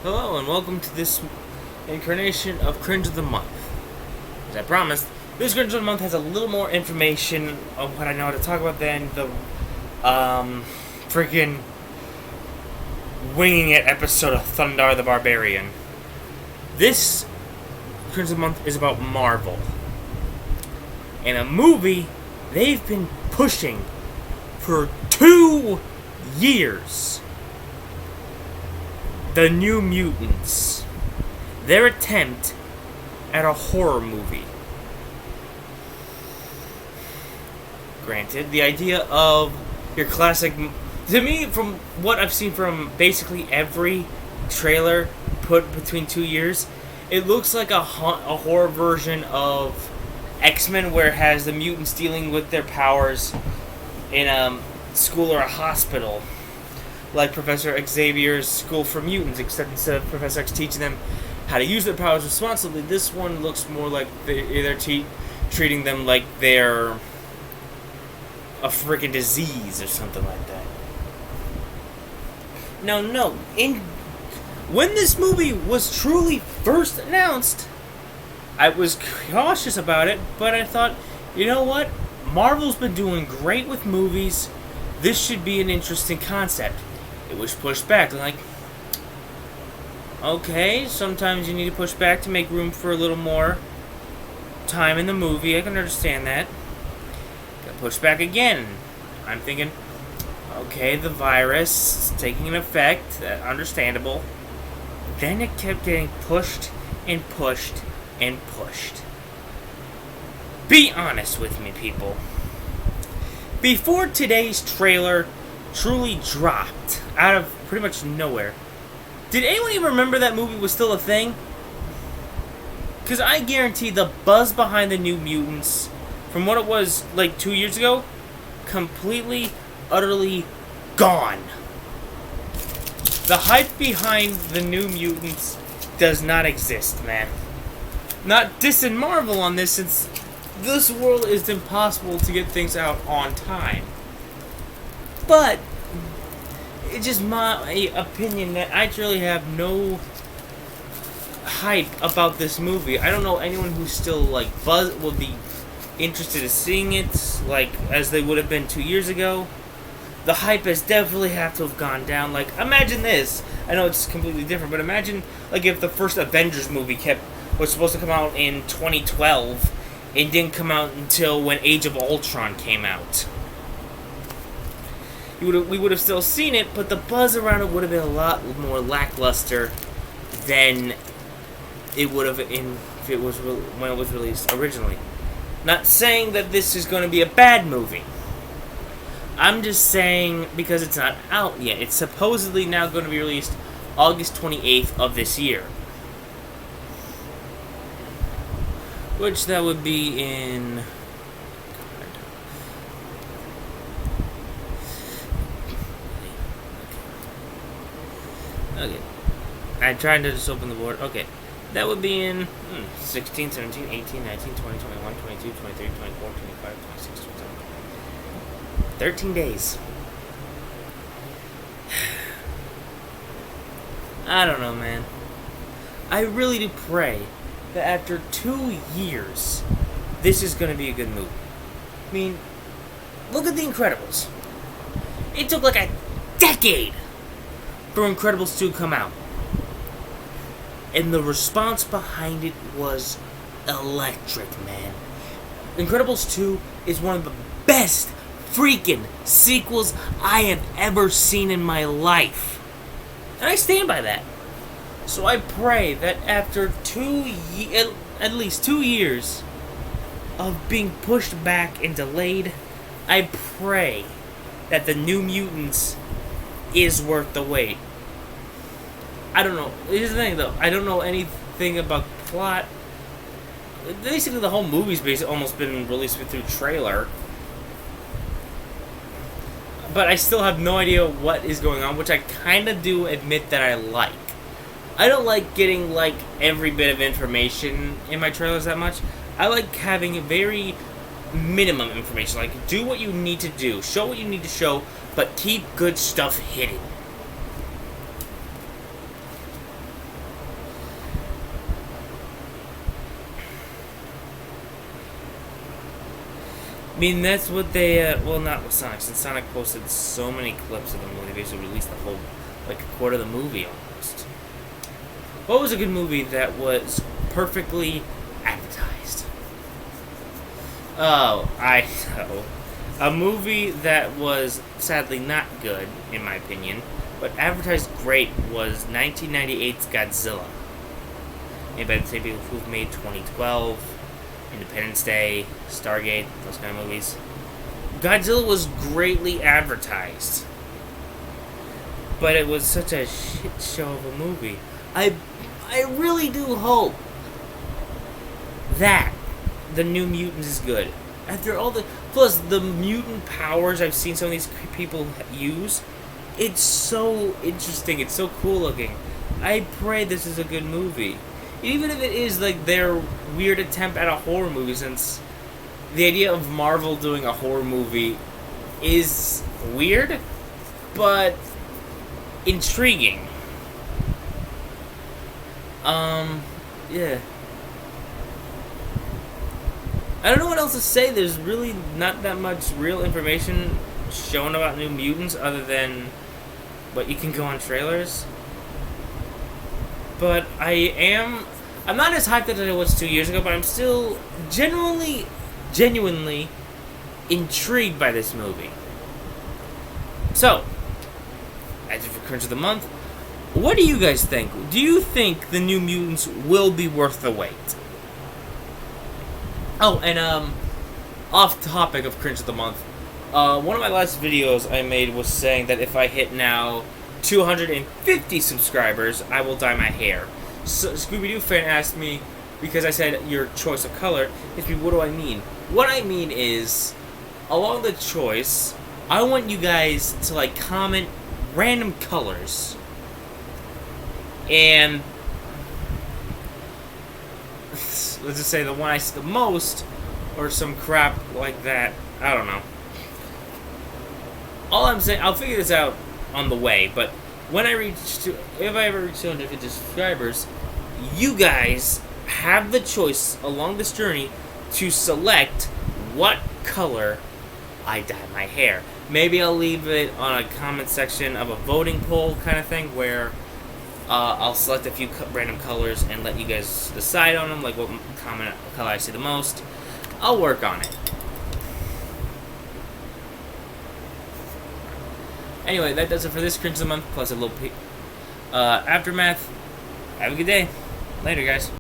Hello and welcome to this incarnation of Cringe of the Month. As I promised, this Cringe of the Month has a little more information of what I know how to talk about than the freaking winging it episode of Thundar the Barbarian. This Cringe of the Month is about Marvel. And a movie they've been pushing for 2 years. The New Mutants. Their attempt at a horror movie. Granted, the idea of your classic... To me, from what I've seen from basically every trailer put between 2 years, it looks like a horror version of X-Men, where it has the mutants dealing with their powers in a school or a hospital. Like Professor Xavier's School for Mutants, except instead of Professor X teaching them how to use their powers responsibly, this one looks more like they're treating them like they're a freaking disease or something like that. No. When this movie was truly first announced, I was cautious about it, but I thought, you know what? Marvel's been doing great with movies. This should be an interesting concept. It was pushed back. Like, okay, sometimes you need to push back to make room for a little more time in the movie. I can understand that. Got pushed back again. I'm thinking, okay, the virus is taking an effect. Understandable. Then it kept getting pushed and pushed and pushed. Be honest with me, people. Before today's trailer truly dropped out of pretty much nowhere, did anyone even remember that movie was still a thing? Because I guarantee the buzz behind the New Mutants, from what it was like 2 years ago, completely, utterly gone. The hype behind the New Mutants does not exist, man. Not dissing Marvel on this, since this world is impossible to get things out on time. But it's just my opinion that I truly have no hype about this movie. I don't know anyone who's still will be interested in seeing it as they would have been 2 years ago. The hype has definitely have to have gone down. Imagine this. I know it's completely different, but imagine if the first Avengers movie was supposed to come out in 2012 and didn't come out until when Age of Ultron came out. We would have still seen it, but the buzz around it would have been a lot more lackluster than it would have when it was released originally. Not saying that this is going to be a bad movie. I'm just saying because it's not out yet. It's supposedly now going to be released August 28th of this year. Which that would be in... Okay. I tried to just open the board. Okay. That would be in 16, 17, 18, 19, 20, 21, 22, 23, 24, 25, 26, 27. 13 days. I don't know, man. I really do pray that after 2 years, this is going to be a good movie. I mean, look at The Incredibles. It took a decade for Incredibles 2 to come out. And the response behind it was electric, man. Incredibles 2 is one of the best freaking sequels I have ever seen in my life. And I stand by that. So I pray that after at least 2 years of being pushed back and delayed, I pray that the New Mutants is worth the wait. I don't know. Here's the thing, though. I don't know anything about plot. Basically, the whole movie's almost been released through trailer. But I still have no idea what is going on, which I kind of do admit that I like. I don't like getting, every bit of information in my trailers that much. I like having very minimum information. Do what you need to do. Show what you need to show, but keep good stuff hidden. I mean, that's what they, well, not with Sonic, since Sonic posted so many clips of the movie, they basically released the whole, like, a quarter of the movie almost. What was a good movie that was perfectly advertised? Oh, I know. A movie that was sadly not good, in my opinion, but advertised great was 1998's Godzilla. Made by the same people who've made 2012, Independence Day, Stargate, those kind of movies. Godzilla was greatly advertised, but it was such a shit show of a movie. I really do hope that the New Mutants is good. After all the... Plus, the mutant powers I've seen some of these people use, it's so interesting, it's so cool looking. I pray this is a good movie. Even if it is, like, their weird attempt at a horror movie, since the idea of Marvel doing a horror movie is weird, but intriguing. Yeah. I don't know what else to say. There's really not that much real information shown about New Mutants other than what you can go on trailers. But I'm not as hyped as I was 2 years ago, but I'm still genuinely intrigued by this movie. So, as for Cringe of the Month, what do you guys think? Do you think the New Mutants will be worth the wait? Oh, and off topic of Cringe of the Month, one of my last videos I made was saying that if I hit now 250 subscribers, I will dye my hair. So Scooby-Doo fan asked me, because I said your choice of color, asked me what do I mean? What I mean is, along the choice, I want you guys to like comment random colors. And let's just say the one I see the most, or some crap like that. I don't know. All I'm saying, I'll figure this out on the way, but when I if I ever reach 250 subscribers, you guys have the choice along this journey to select what color I dye my hair. Maybe I'll leave it on a comment section of a voting poll kind of thing where I'll select a few random colors and let you guys decide on them, like what color I see the most. I'll work on it. Anyway, that does it for this Cringe of the Month, plus a little aftermath. Have a good day. Later, guys.